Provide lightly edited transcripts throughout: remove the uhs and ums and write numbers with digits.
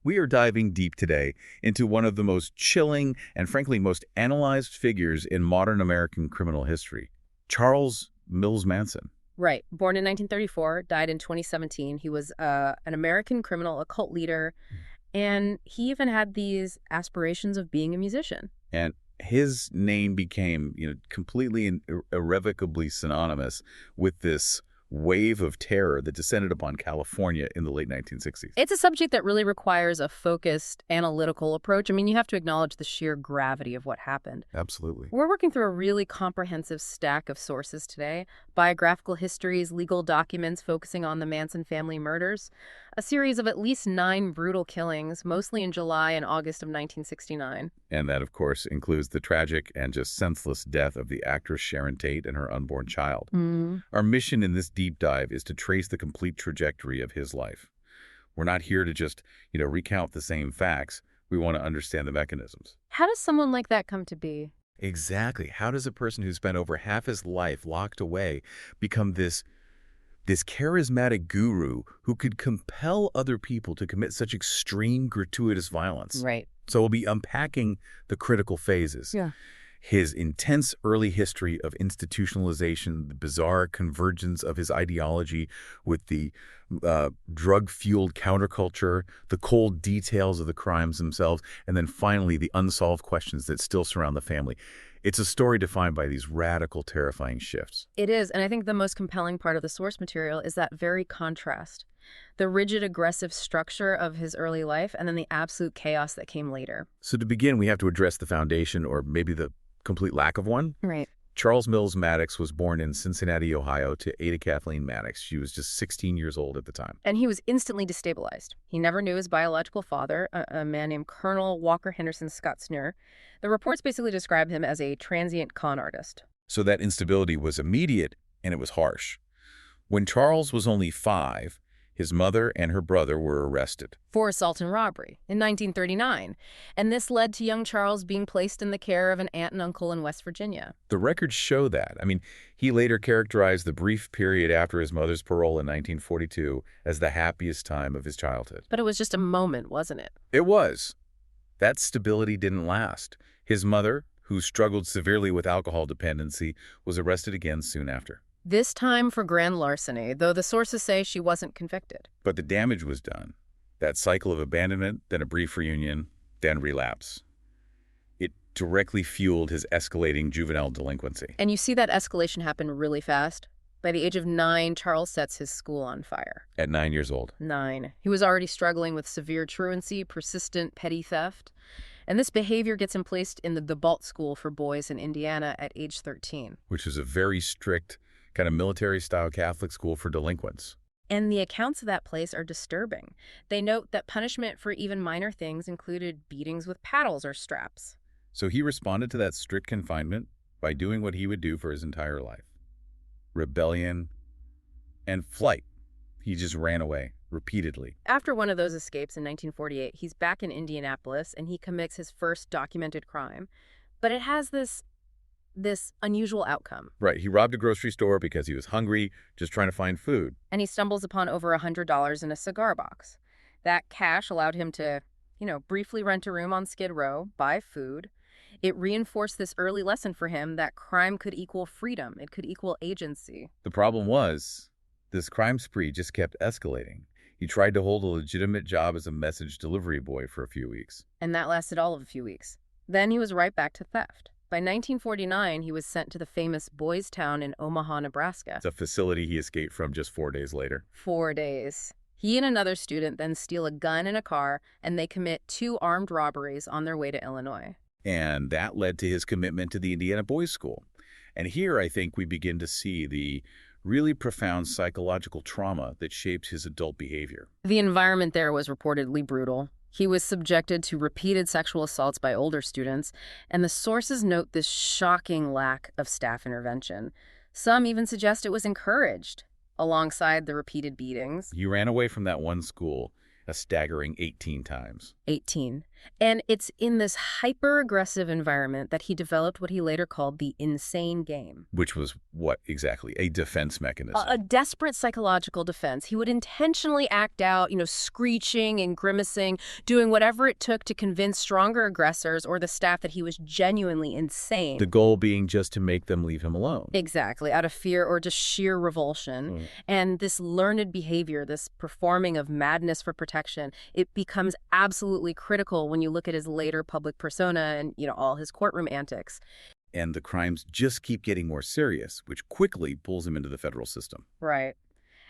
We are diving deep today into one of the most chilling and frankly most analyzed figures in modern American criminal history, Charles Mills Manson. Right. Born in 1934, died in 2017. He was an American criminal, a cult leader, and he even had these aspirations of being a musician. And his name became, completely and irrevocably synonymous with this wave of terror that descended upon California in the late 1960s. It's a subject that really requires a focused, analytical approach. I mean, you have to acknowledge the sheer gravity of what happened. Absolutely. We're working through a really comprehensive stack of sources today: biographical histories, legal documents focusing on the Manson family murders, a series of at least 9 brutal killings, mostly in July and August of 1969. And that, of course, includes the tragic and just senseless death of the actress Sharon Tate and her unborn child. Our mission in this deep dive is to trace the complete trajectory of his life. We're not here to just, recount the same facts. We want to understand the mechanisms. How does someone like that come to be? Exactly. How does a person who spent over half his life locked away become this charismatic guru who could compel other people to commit such extreme, gratuitous violence? Right. So we'll be unpacking the critical phases. Yeah. His intense early history of institutionalization, the bizarre convergence of his ideology with the drug-fueled counterculture, the cold details of the crimes themselves, and then finally the unsolved questions that still surround the family. It's a story defined by these radical, terrifying shifts. It is, and I think the most compelling part of the source material is that very contrast. The rigid, aggressive structure of his early life and then the absolute chaos that came later. So to begin, we have to address the foundation, or maybe the complete lack of one. Right. Charles Mills Maddox was born in Cincinnati, Ohio, to Ada Kathleen Maddox. She was just 16 years old at the time. And he was instantly destabilized. He never knew his biological father, a man named Colonel Walker Henderson Scott Snur. The reports basically describe him as a transient con artist. So that instability was immediate, and it was harsh. When Charles was only 5, his mother and her brother were arrested For assault and robbery in 1939. And this led to young Charles being placed in the care of an aunt and uncle in West Virginia. The records show that. He later characterized the brief period after his mother's parole in 1942 as the happiest time of his childhood. But it was just a moment, wasn't it? It was. That stability didn't last. His mother, who struggled severely with alcohol dependency, was arrested again soon after. This time for grand larceny, though the sources say she wasn't convicted. But the damage was done. That cycle of abandonment, then a brief reunion, then relapse. It directly fueled his escalating juvenile delinquency. And you see that escalation happen really fast. By the age of 9, Charles sets his school on fire. At 9 years old. 9. He was already struggling with severe truancy, persistent petty theft. And this behavior gets him placed in the Debalt School for Boys in Indiana at age 13. Which is a very strict, kind of military-style Catholic school for delinquents. And the accounts of that place are disturbing. They note that punishment for even minor things included beatings with paddles or straps. So he responded to that strict confinement by doing what he would do for his entire life. Rebellion and flight. He just ran away repeatedly. After one of those escapes in 1948, he's back in Indianapolis and he commits his first documented crime. But it has this unusual outcome. Right. He robbed a grocery store because he was hungry, just trying to find food. And he stumbles upon over $100 in a cigar box. That cash allowed him to, briefly rent a room on Skid Row, buy food. It reinforced this early lesson for him that crime could equal freedom. It could equal agency. The problem was, this crime spree just kept escalating. He tried to hold a legitimate job as a message delivery boy for a few weeks. And that lasted all of a few weeks. Then he was right back to theft. By 1949, he was sent to the famous Boys Town in Omaha, Nebraska. It's a facility he escaped from just 4 days later. 4 days. He and another student then steal a gun and a car, and they commit 2 armed robberies on their way to Illinois. And that led to his commitment to the Indiana Boys School. And here, I think, we begin to see the really profound psychological trauma that shaped his adult behavior. The environment there was reportedly brutal. He was subjected to repeated sexual assaults by older students, and the sources note this shocking lack of staff intervention. Some even suggest it was encouraged, alongside the repeated beatings. He ran away from that one school a staggering 18 times. 18. And it's in this hyper-aggressive environment that he developed what he later called the insane game. Which was what exactly? A defense mechanism. A desperate psychological defense. He would intentionally act out, screeching and grimacing, doing whatever it took to convince stronger aggressors or the staff that he was genuinely insane. The goal being just to make them leave him alone. Exactly, out of fear or just sheer revulsion. And this learned behavior, this performing of madness for protection, it becomes absolutely critical when you look at his later public persona and, all his courtroom antics. And the crimes just keep getting more serious, which quickly pulls him into the federal system. Right.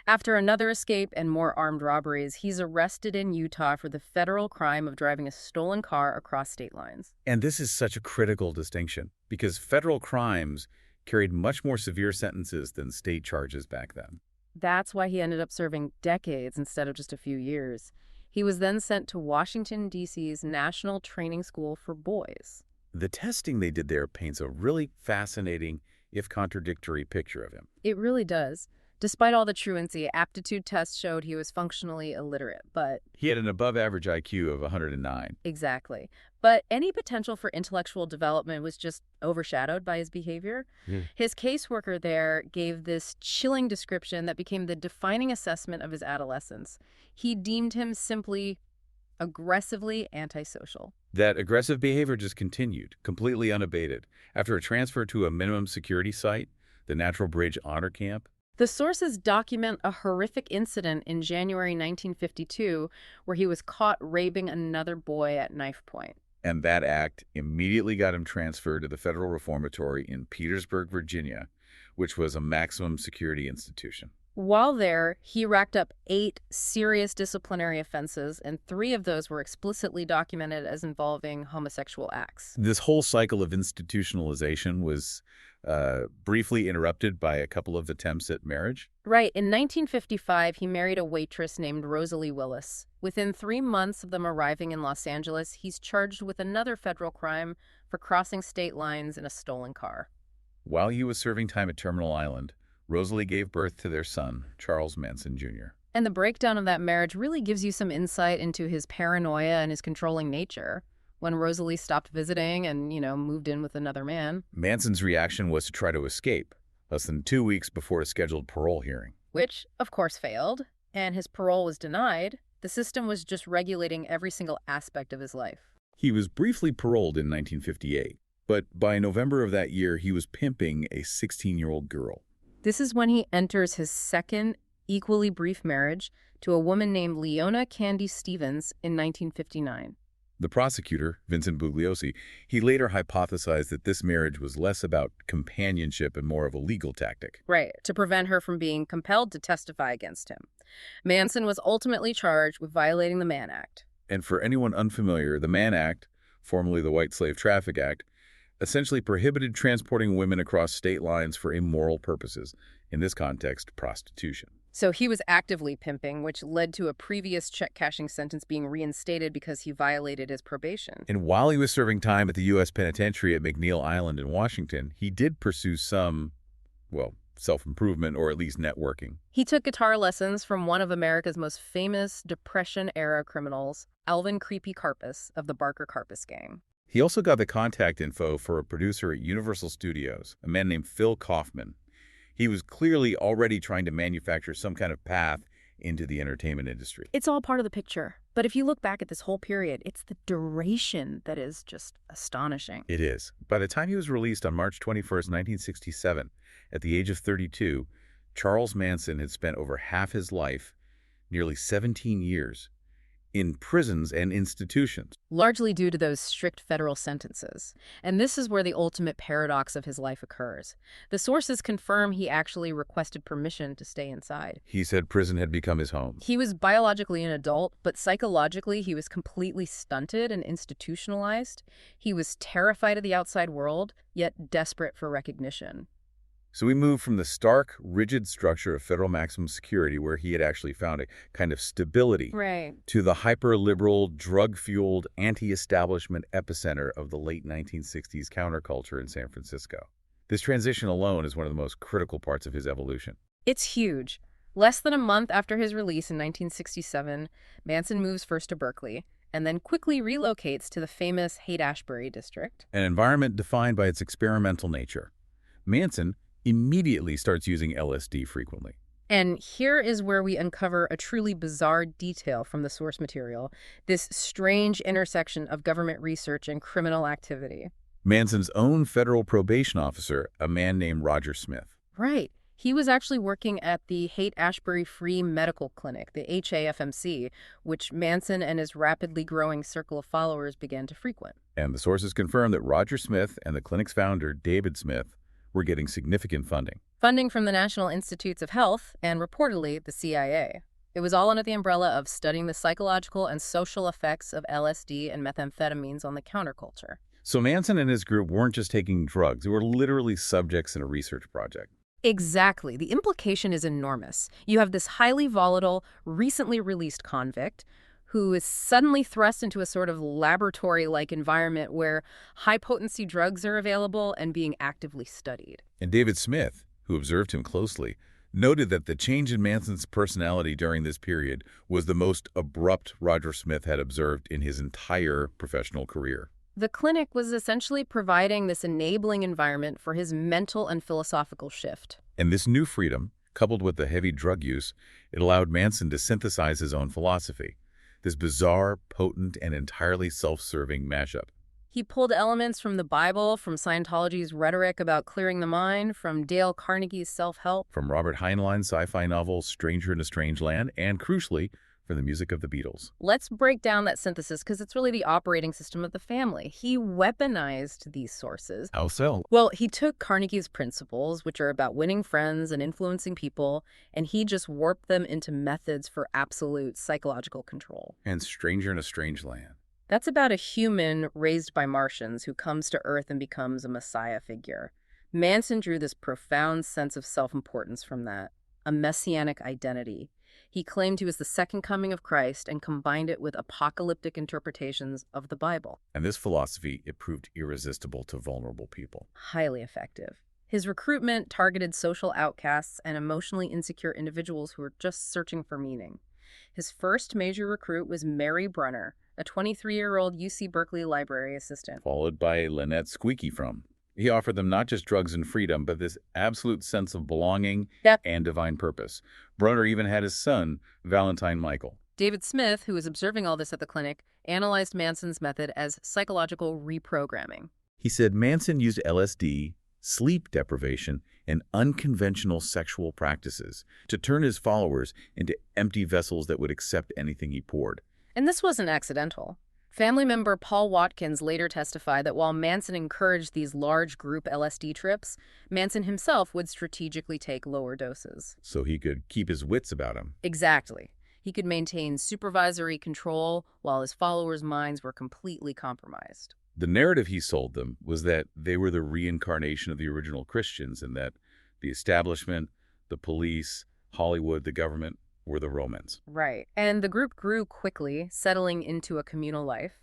After another escape and more armed robberies, he's arrested in Utah for the federal crime of driving a stolen car across state lines. And this is such a critical distinction, because federal crimes carried much more severe sentences than state charges back then. That's why he ended up serving decades instead of just a few years. He was then sent to Washington, D.C.'s National Training School for Boys. The testing they did there paints a really fascinating, if contradictory, picture of him. It really does. Despite all the truancy, aptitude tests showed he was functionally illiterate, but... He had an above-average IQ of 109. Exactly. But any potential for intellectual development was just overshadowed by his behavior. His caseworker there gave this chilling description that became the defining assessment of his adolescence. He deemed him simply aggressively antisocial. That aggressive behavior just continued, completely unabated. After a transfer to a minimum security site, the Natural Bridge Honor Camp, the sources document a horrific incident in January 1952 where he was caught raping another boy at knife point. And that act immediately got him transferred to the Federal Reformatory in Petersburg, Virginia, which was a maximum security institution. While there, he racked up 8 serious disciplinary offenses, and 3 of those were explicitly documented as involving homosexual acts. This whole cycle of institutionalization was briefly interrupted by a couple of attempts at marriage. Right. In 1955, he married a waitress named Rosalie Willis. Within 3 months of them arriving in Los Angeles, he's charged with another federal crime for crossing state lines in a stolen car. While he was serving time at Terminal Island, Rosalie gave birth to their son, Charles Manson Jr. And the breakdown of that marriage really gives you some insight into his paranoia and his controlling nature. When Rosalie stopped visiting and, moved in with another man. Manson's reaction was to try to escape, less than 2 weeks before a scheduled parole hearing. Which, of course, failed, and his parole was denied. The system was just regulating every single aspect of his life. He was briefly paroled in 1958, but by November of that year, he was pimping a 16-year-old girl. This is when he enters his second, equally brief marriage to a woman named Leona Candy Stevens in 1959. The prosecutor, Vincent Bugliosi, he later hypothesized that this marriage was less about companionship and more of a legal tactic. Right, to prevent her from being compelled to testify against him. Manson was ultimately charged with violating the Mann Act. And for anyone unfamiliar, the Mann Act, formerly the White Slave Traffic Act, essentially prohibited transporting women across state lines for immoral purposes, in this context, prostitution. So he was actively pimping, which led to a previous check-cashing sentence being reinstated because he violated his probation. And while he was serving time at the U.S. Penitentiary at McNeil Island in Washington, he did pursue some, self-improvement or at least networking. He took guitar lessons from one of America's most famous Depression-era criminals, Alvin Creepy Karpis of the Barker Karpis Gang. He also got the contact info for a producer at Universal Studios, a man named Phil Kaufman. He was clearly already trying to manufacture some kind of path into the entertainment industry. It's all part of the picture. But if you look back at this whole period, it's the duration that is just astonishing. It is. By the time he was released on March 21st, 1967, at the age of 32, Charles Manson had spent over half his life, nearly 17 years, in prisons and institutions. Largely due to those strict federal sentences. And this is where the ultimate paradox of his life occurs. The sources confirm he actually requested permission to stay inside. He said prison had become his home. He was biologically an adult, but psychologically he was completely stunted and institutionalized. He was terrified of the outside world, yet desperate for recognition. So we moved from the stark, rigid structure of federal maximum security, where he had actually found a kind of stability, right, to the hyper-liberal, drug-fueled, anti-establishment epicenter of the late 1960s counterculture in San Francisco. This transition alone is one of the most critical parts of his evolution. It's huge. Less than a month after his release in 1967, Manson moves first to Berkeley and then quickly relocates to the famous Haight-Ashbury district. An environment defined by its experimental nature. Manson immediately starts using LSD frequently. And here is where we uncover a truly bizarre detail from the source material, this strange intersection of government research and criminal activity. Manson's own federal probation officer, a man named Roger Smith. Right. He was actually working at the Haight-Ashbury Free Medical Clinic, the HAFMC, which Manson and his rapidly growing circle of followers began to frequent. And the sources confirm that Roger Smith and the clinic's founder, David Smith, were getting significant funding. Funding from the National Institutes of Health and, reportedly, the CIA. It was all under the umbrella of studying the psychological and social effects of LSD and methamphetamines on the counterculture. So Manson and his group weren't just taking drugs, they were literally subjects in a research project. Exactly. The implication is enormous. You have this highly volatile, recently released convict who is suddenly thrust into a sort of laboratory-like environment where high-potency drugs are available and being actively studied. And David Smith, who observed him closely, noted that the change in Manson's personality during this period was the most abrupt Roger Smith had observed in his entire professional career. The clinic was essentially providing this enabling environment for his mental and philosophical shift. And this new freedom, coupled with the heavy drug use, it allowed Manson to synthesize his own philosophy, this bizarre, potent, and entirely self-serving mashup. He pulled elements from the Bible, from Scientology's rhetoric about clearing the mind, from Dale Carnegie's self-help, From Robert Heinlein's sci-fi novel Stranger in a Strange Land, and crucially, from the music of the Beatles. Let's break down that synthesis because it's really the operating system of the family. He weaponized these sources. How so? Well, he took Carnegie's principles, which are about winning friends and influencing people, and he just warped them into methods for absolute psychological control. And Stranger in a Strange Land. That's about a human raised by Martians who comes to Earth and becomes a messiah figure. Manson drew this profound sense of self-importance from that, a messianic identity. He claimed he was the second coming of Christ and combined it with apocalyptic interpretations of the Bible. And this philosophy, it proved irresistible to vulnerable people. Highly effective. His recruitment targeted social outcasts and emotionally insecure individuals who were just searching for meaning. His first major recruit was Mary Brunner, a 23-year-old UC Berkeley library assistant. Followed by Lynette Squeaky Frum. He offered them not just drugs and freedom, but this absolute sense of belonging and divine purpose. Brunner even had his son, Valentine Michael. David Smith, who was observing all this at the clinic, analyzed Manson's method as psychological reprogramming. He said Manson used LSD, sleep deprivation, and unconventional sexual practices to turn his followers into empty vessels that would accept anything he poured. And this wasn't accidental. Family member Paul Watkins later testified that while Manson encouraged these large group LSD trips, Manson himself would strategically take lower doses. So he could keep his wits about him. Exactly. He could maintain supervisory control while his followers' minds were completely compromised. The narrative he sold them was that they were the reincarnation of the original Christians and that the establishment, the police, Hollywood, the government, were the Romans. Right. And the group grew quickly, settling into a communal life.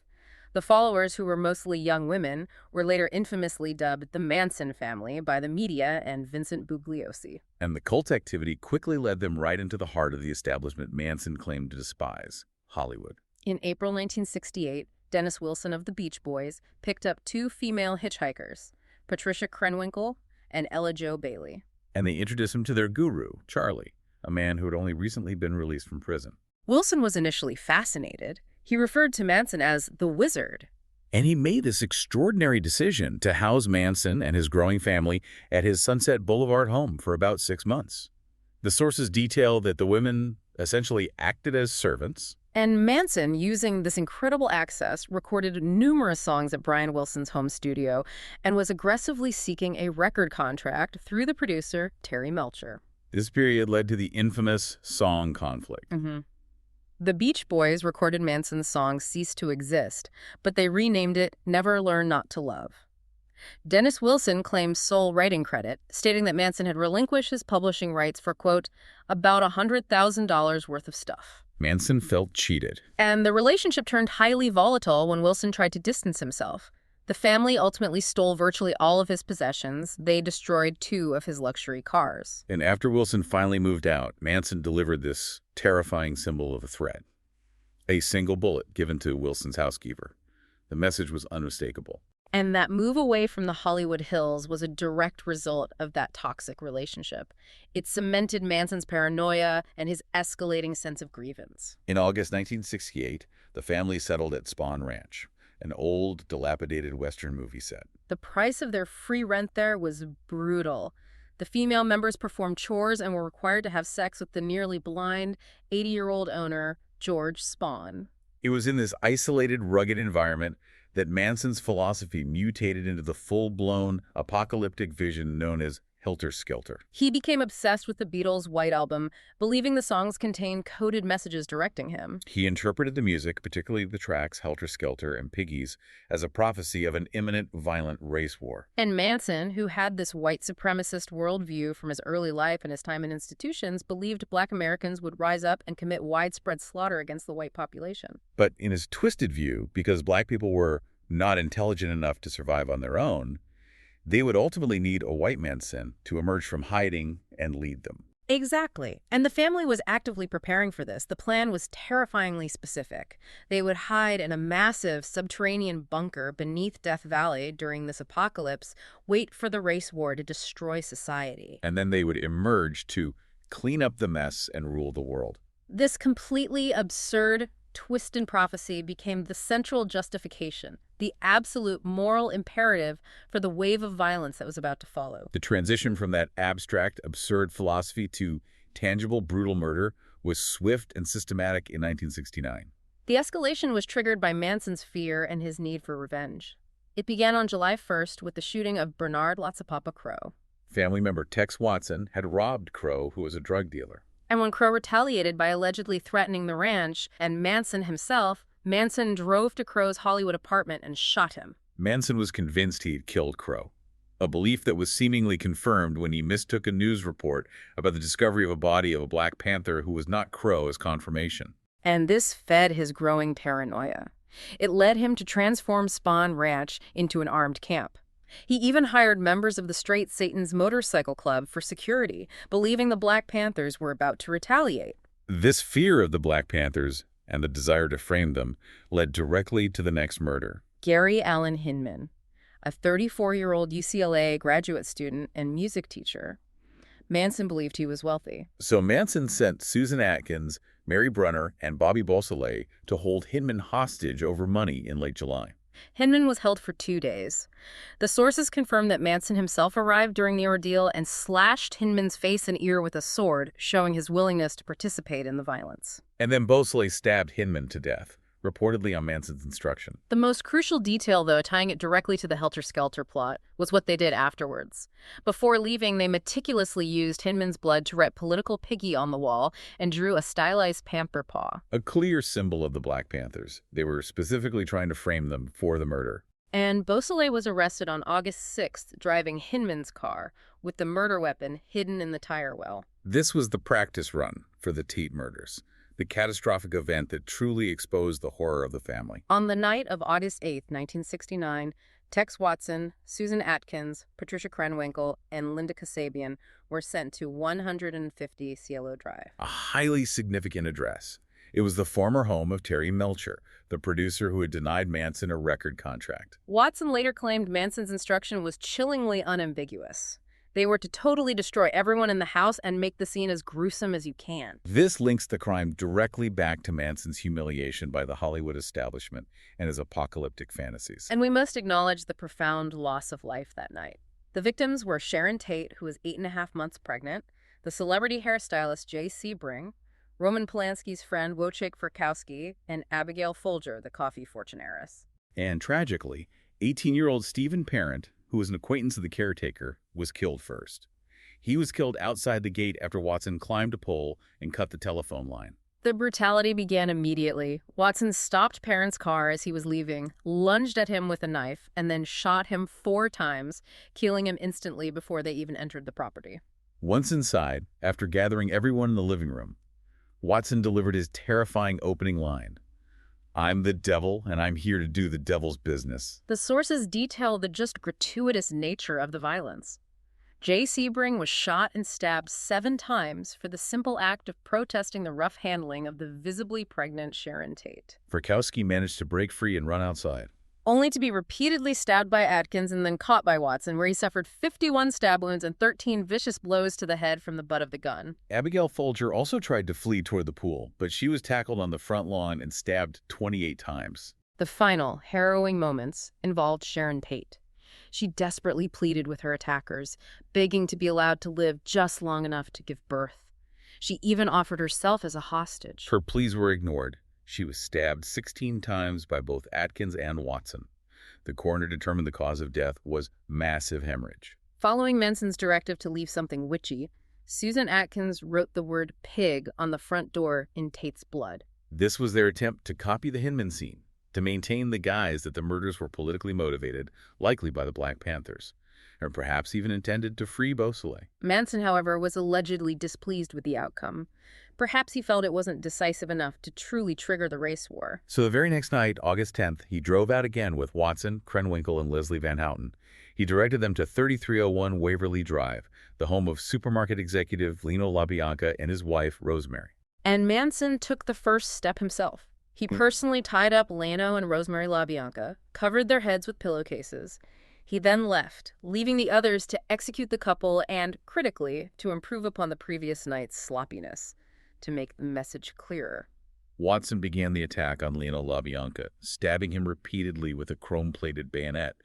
The followers, who were mostly young women, were later infamously dubbed the Manson Family by the media and Vincent Bugliosi. And the cult activity quickly led them right into the heart of the establishment Manson claimed to despise, Hollywood. In April 1968, Dennis Wilson of the Beach Boys picked up two female hitchhikers, Patricia Krenwinkel and Ella Jo Bailey. And they introduced him to their guru, Charlie, a man who had only recently been released from prison. Wilson was initially fascinated. He referred to Manson as the Wizard. And he made this extraordinary decision to house Manson and his growing family at his Sunset Boulevard home for about 6 months. The sources detail that the women essentially acted as servants. And Manson, using this incredible access, recorded numerous songs at Brian Wilson's home studio and was aggressively seeking a record contract through the producer, Terry Melcher. This period led to the infamous song conflict. The Beach Boys recorded Manson's song Cease to Exist, but they renamed it Never Learn Not to Love. Dennis Wilson claimed sole writing credit, stating that Manson had relinquished his publishing rights for, quote, about $100,000 worth of stuff. Manson felt cheated. And the relationship turned highly volatile when Wilson tried to distance himself. The family ultimately stole virtually all of his possessions. They destroyed 2 of his luxury cars. And after Wilson finally moved out, Manson delivered this terrifying symbol of a threat. A single bullet given to Wilson's housekeeper. The message was unmistakable. And that move away from the Hollywood Hills was a direct result of that toxic relationship. It cemented Manson's paranoia and his escalating sense of grievance. In August 1968, the family settled at Spahn Ranch, an old, dilapidated Western movie set. The price of their free rent there was brutal. The female members performed chores and were required to have sex with the nearly blind 80-year-old owner, George Spahn. It was in this isolated, rugged environment that Manson's philosophy mutated into the full-blown, apocalyptic vision known as helter-skelter. He became obsessed with the Beatles' White Album, believing the songs contained coded messages directing him. He interpreted the music, particularly the tracks Helter-Skelter and Piggies, as a prophecy of an imminent, violent race war. And Manson, who had this white supremacist worldview from his early life and his time in institutions, believed Black Americans would rise up and commit widespread slaughter against the white population. But in his twisted view, because Black people were not intelligent enough to survive on their own, they would ultimately need a white Manson to emerge from hiding and lead them. Exactly. And the family was actively preparing for this. The plan was terrifyingly specific. They would hide in a massive subterranean bunker beneath Death Valley during this apocalypse, wait for the race war to destroy society. And then they would emerge to clean up the mess and rule the world. This completely absurd twist in prophecy became the central justification, the absolute moral imperative for the wave of violence that was about to follow. The transition from that abstract, absurd philosophy to tangible, brutal murder was swift and systematic in 1969. The escalation was triggered by Manson's fear and his need for revenge. It began on July 1st with the shooting of Bernard Latsapapa Crow. Family member Tex Watson had robbed Crow, who was a drug dealer. And when Crow retaliated by allegedly threatening the ranch and Manson himself, Manson drove to Crow's Hollywood apartment and shot him. Manson was convinced he had killed Crow, a belief that was seemingly confirmed when he mistook a news report about the discovery of a body of a Black Panther who was not Crow as confirmation. And this fed his growing paranoia. It led him to transform Spahn Ranch into an armed camp. He even hired members of the Straight Satan's motorcycle club for security, believing the Black Panthers were about to retaliate. This fear of the Black Panthers and the desire to frame them led directly to the next murder. Gary Allen Hinman, a 34-year-old UCLA graduate student and music teacher. Manson believed he was wealthy. So Manson sent Susan Atkins, Mary Brunner, and Bobby Beausoleil to hold Hinman hostage over money in late July. Hinman was held for 2 days. The sources confirmed that Manson himself arrived during the ordeal and slashed Hinman's face and ear with a sword, showing his willingness to participate in the violence. And then Beausoleil stabbed Hinman to death, reportedly on Manson's instruction. The most crucial detail, though, tying it directly to the helter-skelter plot, was what they did afterwards. Before leaving, they meticulously used Hinman's blood to write political piggy on the wall and drew a stylized panther paw. A clear symbol of the Black Panthers. They were specifically trying to frame them for the murder. And Beausoleil was arrested on August 6th, driving Hinman's car, with the murder weapon hidden in the tire well. This was the practice run for the Teat murders, the catastrophic event that truly exposed the horror of the family. On the night of August 8, 1969, Tex Watson, Susan Atkins, Patricia Krenwinkel, and Linda Kasabian were sent to 150 Cielo Drive. A highly significant address. It was the former home of Terry Melcher, the producer who had denied Manson a record contract. Watson later claimed Manson's instruction was chillingly unambiguous. They were to totally destroy everyone in the house and make the scene as gruesome as you can. This links the crime directly back to Manson's humiliation by the Hollywood establishment and his apocalyptic fantasies. And we must acknowledge the profound loss of life that night. The victims were Sharon Tate, who was 8.5 months pregnant, the celebrity hairstylist J.C. Bring, Roman Polanski's friend Wojciech Furkowski, and Abigail Folger, the coffee fortune heiress. And tragically, 18-year-old Stephen Parent, who was an acquaintance of the caretaker, was killed first. He was killed outside the gate after Watson climbed a pole and cut the telephone line. The brutality began immediately. Watson stopped Parent's car as he was leaving, lunged at him with a knife, and then shot him 4 times, killing him instantly before they even entered the property. Once inside, after gathering everyone in the living room, Watson delivered his terrifying opening line. I'm the devil, and I'm here to do the devil's business. The sources detail the just gratuitous nature of the violence. Jay Sebring was shot and stabbed 7 times for the simple act of protesting the rough handling of the visibly pregnant Sharon Tate, Frykowski managed to break free and run outside. only to be repeatedly stabbed by Atkins and then caught by Watson, where he suffered 51 stab wounds and 13 vicious blows to the head from the butt of the gun. Abigail Folger also tried to flee toward the pool, but she was tackled on the front lawn and stabbed 28 times. The final, harrowing moments involved Sharon Tate. She desperately pleaded with her attackers, begging to be allowed to live just long enough to give birth. She even offered herself as a hostage. Her pleas were ignored. She was stabbed 16 times by both Atkins and Watson. The coroner determined the cause of death was massive hemorrhage. Following Manson's directive to leave something witchy, Susan Atkins wrote the word pig on the front door in Tate's blood. This was their attempt to copy the Hinman scene, to maintain the guise that the murders were politically motivated, likely by the Black Panthers, or perhaps even intended to free Beausoleil. Manson, however, was allegedly displeased with the outcome. Perhaps he felt it wasn't decisive enough to truly trigger the race war. So the very next night, August 10th, he drove out again with Watson, Krenwinkel, and Leslie Van Houten. He directed them to 3301 Waverly Drive, the home of supermarket executive Lino LaBianca and his wife, Rosemary. And Manson took the first step himself. He personally tied up Lano and Rosemary LaBianca, covered their heads with pillowcases. He then left, leaving the others to execute the couple and, critically, to improve upon the previous night's sloppiness, to make the message clearer. Watson began the attack on Lino LaBianca, stabbing him repeatedly with a chrome-plated bayonet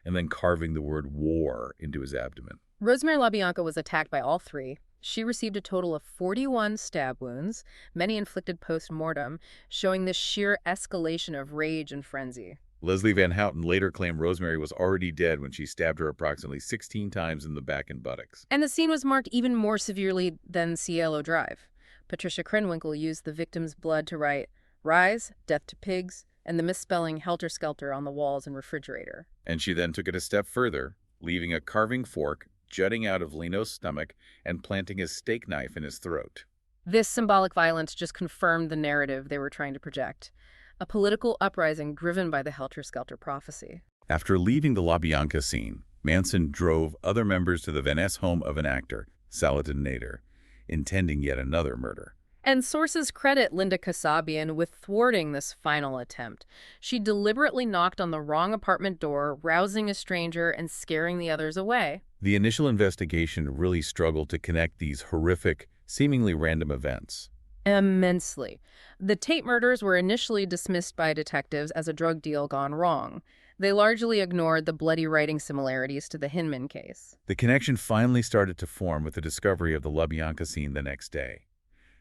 and then carving the word war into his abdomen. Rosemary LaBianca was attacked by all 3. She received a total of 41 stab wounds, many inflicted post-mortem, showing the sheer escalation of rage and frenzy. Leslie Van Houten later claimed Rosemary was already dead when she stabbed her approximately 16 times in the back and buttocks. And the scene was marked even more severely than Cielo Drive. Patricia Krenwinkel used the victim's blood to write "Rise, Death to Pigs," and the misspelling "Helter-Skelter" on the walls and refrigerator. And she then took it a step further, leaving a carving fork jutting out of Lino's stomach and planting a steak knife in his throat. This symbolic violence just confirmed the narrative they were trying to project, a political uprising driven by the Helter-Skelter prophecy. After leaving the LaBianca scene, Manson drove other members to the Van Ness home of an actor, Saladin Nader, intending yet another murder. And sources credit Linda Kasabian with thwarting this final attempt. She deliberately knocked on the wrong apartment door, rousing a stranger and scaring the others away. The initial investigation really struggled to connect these horrific, seemingly random events. Immensely. The Tate murders were initially dismissed by detectives as a drug deal gone wrong. They largely ignored the bloody writing similarities to the Hinman case. The connection finally started to form with the discovery of the LaBianca scene the next day.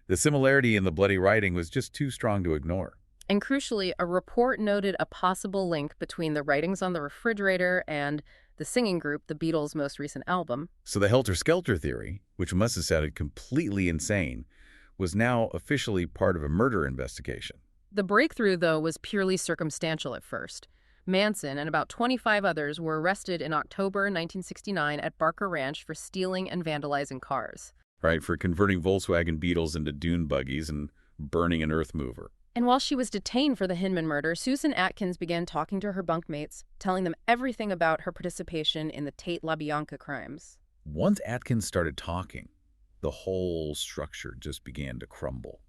The similarity in the bloody writing was just too strong to ignore. And crucially, a report noted a possible link between the writings on the refrigerator and the singing group, the Beatles' most recent album. So the Helter-Skelter theory, which must have sounded completely insane, was now officially part of a murder investigation. The breakthrough, though, was purely circumstantial at first. Manson and about 25 others were arrested in October 1969 at Barker Ranch for stealing and vandalizing cars. Right, for converting Volkswagen Beetles into dune buggies and burning an earth mover. And while she was detained for the Hinman murder, Susan Atkins began talking to her bunkmates, telling them everything about her participation in the Tate LaBianca crimes. Once Atkins started talking, the whole structure just began to crumble.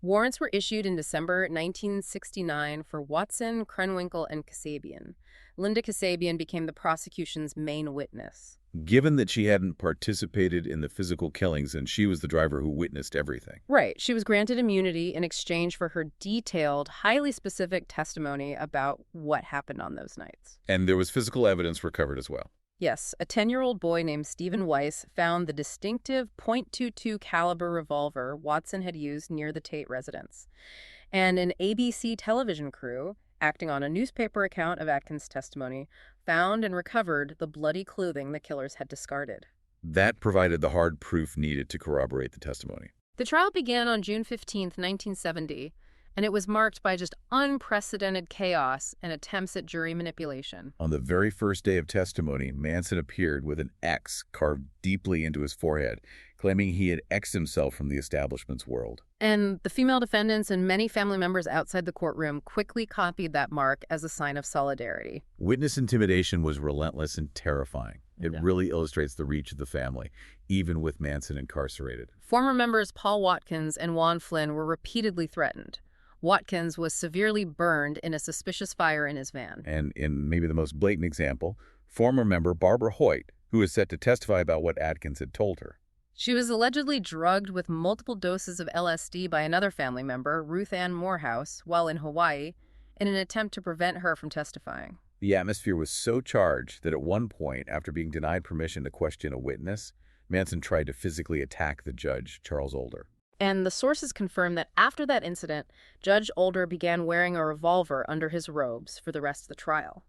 Warrants were issued in December 1969 for Watson, Krenwinkel, and Kasabian. Linda Kasabian became the prosecution's main witness. Given that she hadn't participated in the physical killings and she was the driver who witnessed everything. Right. She was granted immunity in exchange for her detailed, highly specific testimony about what happened on those nights. And there was physical evidence recovered as well. Yes, a 10-year-old boy named Stephen Weiss found the distinctive .22 caliber revolver Watson had used near the Tate residence. And an ABC television crew, acting on a newspaper account of Atkins' testimony, found and recovered the bloody clothing the killers had discarded. That provided the hard proof needed to corroborate the testimony. The trial began on June 15, 1970, and it was marked by just unprecedented chaos and attempts at jury manipulation. On the very first day of testimony, Manson appeared with an X carved deeply into his forehead, claiming he had X'd himself from the establishment's world. And the female defendants and many family members outside the courtroom quickly copied that mark as a sign of solidarity. Witness intimidation was relentless and terrifying. It really illustrates the reach of the family, even with Manson incarcerated. Former members Paul Watkins and Juan Flynn were repeatedly threatened. Watkins was severely burned in a suspicious fire in his van. And in maybe the most blatant example, former member Barbara Hoyt, who is set to testify about what Atkins had told her. She was allegedly drugged with multiple doses of LSD by another family member, Ruth Ann Morehouse, while in Hawaii, in an attempt to prevent her from testifying. The atmosphere was so charged that at one point, after being denied permission to question a witness, Manson tried to physically attack the judge, Charles Older. And the sources confirm that after that incident, Judge Older began wearing a revolver under his robes for the rest of the trial.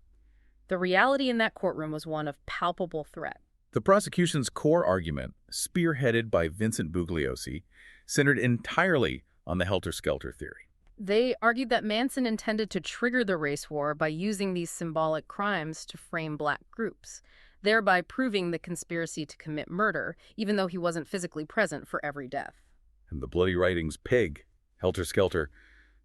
The reality in that courtroom was one of palpable threat. The prosecution's core argument, spearheaded by Vincent Bugliosi, centered entirely on the helter-skelter theory. They argued that Manson intended to trigger the race war by using these symbolic crimes to frame black groups, thereby proving the conspiracy to commit murder, even though he wasn't physically present for every death. And the bloody writings pig, helter-skelter,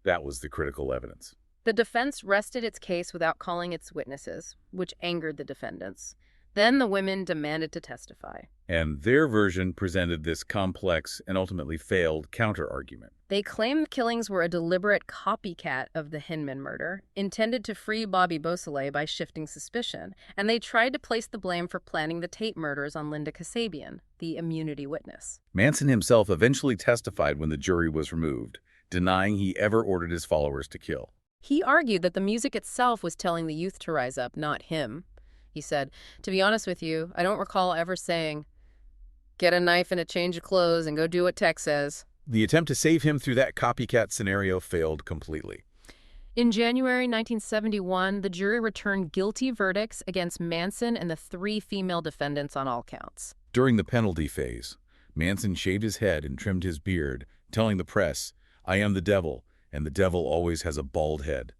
that was the critical evidence. The defense rested its case without calling its witnesses, which angered the defendants. Then the women demanded to testify. And their version presented this complex and ultimately failed counter-argument. They claimed the killings were a deliberate copycat of the Hinman murder, intended to free Bobby Beausoleil by shifting suspicion, and they tried to place the blame for planning the Tate murders on Linda Kasabian, the immunity witness. Manson himself eventually testified when the jury was removed, denying he ever ordered his followers to kill. He argued that the music itself was telling the youth to rise up, not him. He said, "To be honest with you, I don't recall ever saying, 'Get a knife and a change of clothes and go do what Tex says.'" The attempt to save him through that copycat scenario failed completely. In January 1971, the jury returned guilty verdicts against Manson and the 3 female defendants on all counts. During the penalty phase, Manson shaved his head and trimmed his beard, telling the press, "I am the devil, and the devil always has a bald head,"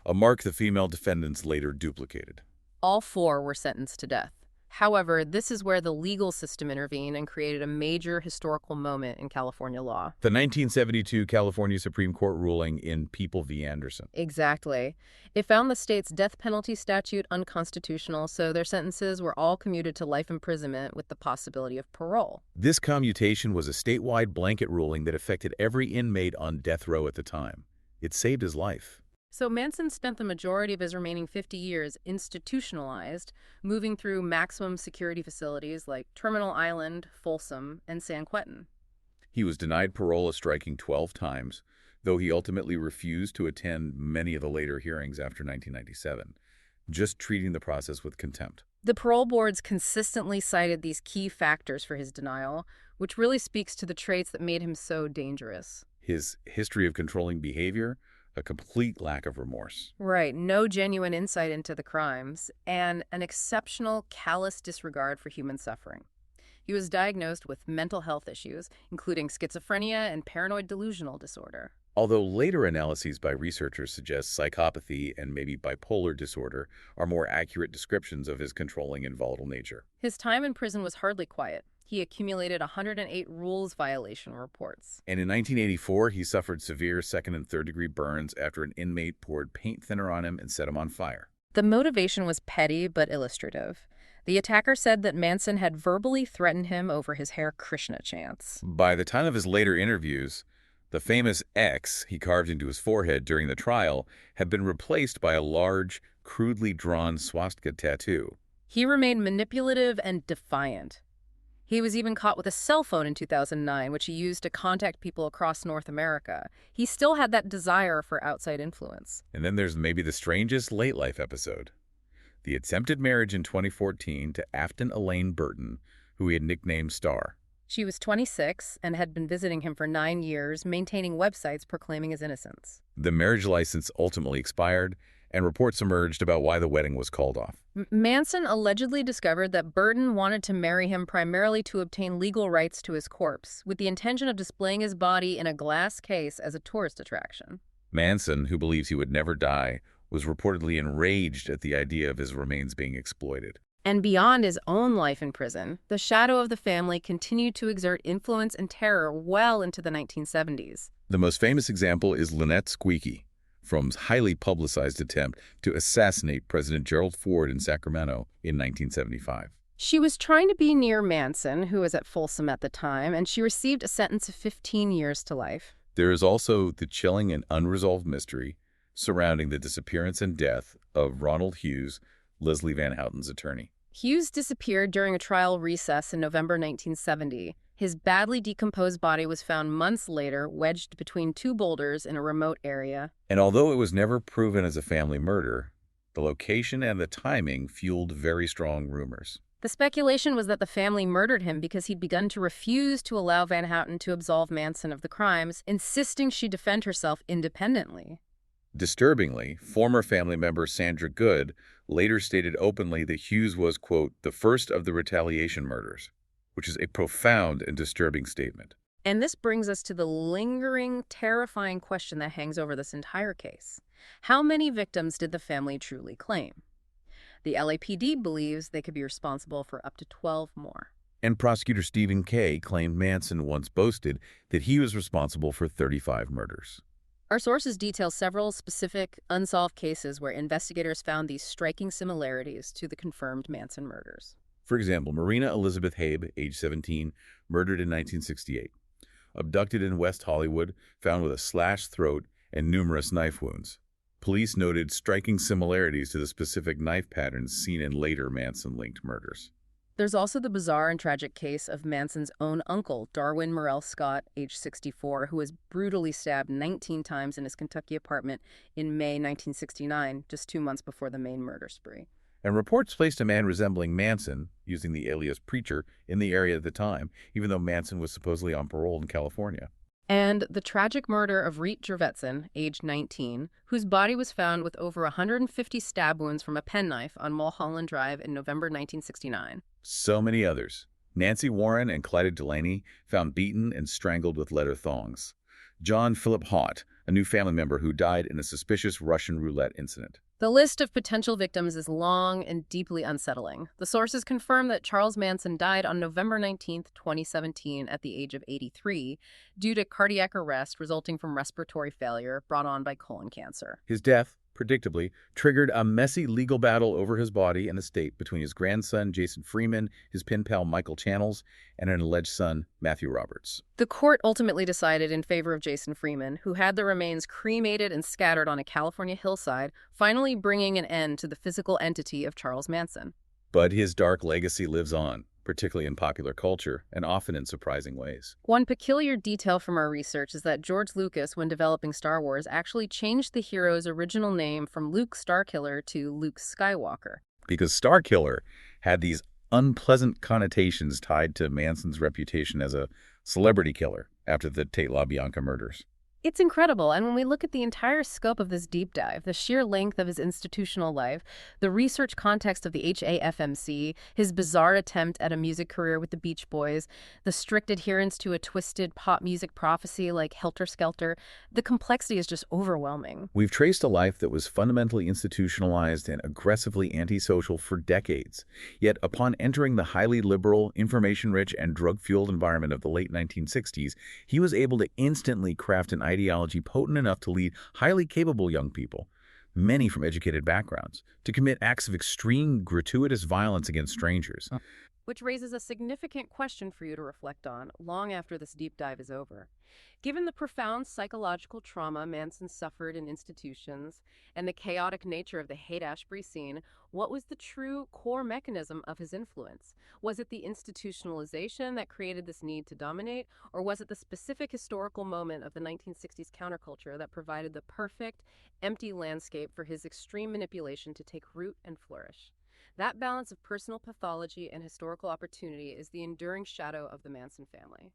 a mark the female defendants later duplicated. All 4 were sentenced to death. However, this is where the legal system intervened and created a major historical moment in California law. The 1972 California Supreme Court ruling in People v. Anderson. Exactly. It found the state's death penalty statute unconstitutional, so their sentences were all commuted to life imprisonment with the possibility of parole. This commutation was a statewide blanket ruling that affected every inmate on death row at the time. It saved his life. So Manson spent the majority of his remaining 50 years institutionalized, moving through maximum security facilities like Terminal Island, Folsom, and San Quentin. He was denied parole a striking 12 times, though he ultimately refused to attend many of the later hearings after 1997, just treating the process with contempt. The parole boards consistently cited these key factors for his denial, which really speaks to the traits that made him so dangerous. His history of controlling behavior, a complete lack of remorse. Right, no genuine insight into the crimes, and an exceptional callous disregard for human suffering. He was diagnosed with mental health issues, including schizophrenia and paranoid delusional disorder. Although later analyses by researchers suggest psychopathy and maybe bipolar disorder are more accurate descriptions of his controlling and volatile nature. His time in prison was hardly quiet. He accumulated 108 rules violation reports. And in 1984, he suffered severe second and third degree burns after an inmate poured paint thinner on him and set him on fire. The motivation was petty but illustrative. The attacker said that Manson had verbally threatened him over his Hare Krishna chants. By the time of his later interviews, the famous X he carved into his forehead during the trial had been replaced by a large, crudely drawn swastika tattoo. He remained manipulative and defiant. He was even caught with a cell phone in 2009, which he used to contact people across North America. He still had that desire for outside influence. And then there's maybe the strangest late life episode. The attempted marriage in 2014 to Afton Elaine Burton, who he had nicknamed Star. She was 26 and had been visiting him for 9 years, maintaining websites proclaiming his innocence. The marriage license ultimately expired, and reports emerged about why the wedding was called off. Manson allegedly discovered that Burton wanted to marry him primarily to obtain legal rights to his corpse, with the intention of displaying his body in a glass case as a tourist attraction. Manson, who believes he would never die, was reportedly enraged at the idea of his remains being exploited. And beyond his own life in prison, the shadow of the family continued to exert influence and terror well into the 1970s. The most famous example is Lynette Squeaky, Fromm's highly publicized attempt to assassinate President Gerald Ford in Sacramento in 1975. She was trying to be near Manson, who was at Folsom at the time, and she received a sentence of 15 years to life. There is also the chilling and unresolved mystery surrounding the disappearance and death of Ronald Hughes, Leslie Van Houten's attorney. Hughes disappeared during a trial recess in November 1970. His badly decomposed body was found months later, wedged between two boulders in a remote area. And although it was never proven as a family murder, the location and the timing fueled very strong rumors. The speculation was that the family murdered him because he'd begun to refuse to allow Van Houten to absolve Manson of the crimes, insisting she defend herself independently. Disturbingly, former family member Sandra Good later stated openly that Hughes was, quote, the first of the retaliation murders, which is a profound and disturbing statement. And this brings us to the lingering, terrifying question that hangs over this entire case. How many victims did the family truly claim? The LAPD believes they could be responsible for up to 12 more. And prosecutor Stephen Kay claimed Manson once boasted that he was responsible for 35 murders. Our sources detail several specific, unsolved cases where investigators found these striking similarities to the confirmed Manson murders. For example, Marina Elizabeth Habe, age 17, murdered in 1968. Abducted in West Hollywood, found with a slashed throat and numerous knife wounds. Police noted striking similarities to the specific knife patterns seen in later Manson-linked murders. There's also the bizarre and tragic case of Manson's own uncle, Darwin Morrell Scott, age 64, who was brutally stabbed 19 times in his Kentucky apartment in May 1969, just 2 months before the main murder spree. And reports placed a man resembling Manson, using the alias Preacher, in the area at the time, even though Manson was supposedly on parole in California. And the tragic murder of Reet Jervetson, age 19, whose body was found with over 150 stab wounds from a penknife on Mulholland Drive in November 1969. So many others. Nancy Warren and Clyde Delaney found beaten and strangled with leather thongs. John Philip Haught, a new family member who died in a suspicious Russian roulette incident. The list of potential victims is long and deeply unsettling. The sources confirm that Charles Manson died on November 19, 2017, at the age of 83, due to cardiac arrest resulting from respiratory failure brought on by colon cancer. His death, predictably, triggered a messy legal battle over his body and estate between his grandson, Jason Freeman, his pen pal, Michael Channels, and an alleged son, Matthew Roberts. The court ultimately decided in favor of Jason Freeman, who had the remains cremated and scattered on a California hillside, finally bringing an end to the physical entity of Charles Manson. But his dark legacy lives on, particularly in popular culture, and often in surprising ways. One peculiar detail from our research is that George Lucas, when developing Star Wars, actually changed the hero's original name from Luke Starkiller to Luke Skywalker. Because Starkiller had these unpleasant connotations tied to Manson's reputation as a celebrity killer after the Tate LaBianca murders. It's incredible, and when we look at the entire scope of this deep dive, the sheer length of his institutional life, the research context of the HAFMC, his bizarre attempt at a music career with the Beach Boys, the strict adherence to a twisted pop music prophecy like Helter Skelter, the complexity is just overwhelming. We've traced a life that was fundamentally institutionalized and aggressively antisocial for decades. Yet upon entering the highly liberal, information-rich, and drug-fueled environment of the late 1960s, he was able to instantly craft an ideology potent enough to lead highly capable young people, many from educated backgrounds, to commit acts of extreme, gratuitous violence against strangers. Which raises a significant question for you to reflect on long after this deep dive is over. Given the profound psychological trauma Manson suffered in institutions and the chaotic nature of the Haight-Ashbury scene, what was the true core mechanism of his influence? Was it the institutionalization that created this need to dominate, or was it the specific historical moment of the 1960s counterculture that provided the perfect, empty landscape for his extreme manipulation to take root and flourish? That balance of personal pathology and historical opportunity is the enduring shadow of the Manson family.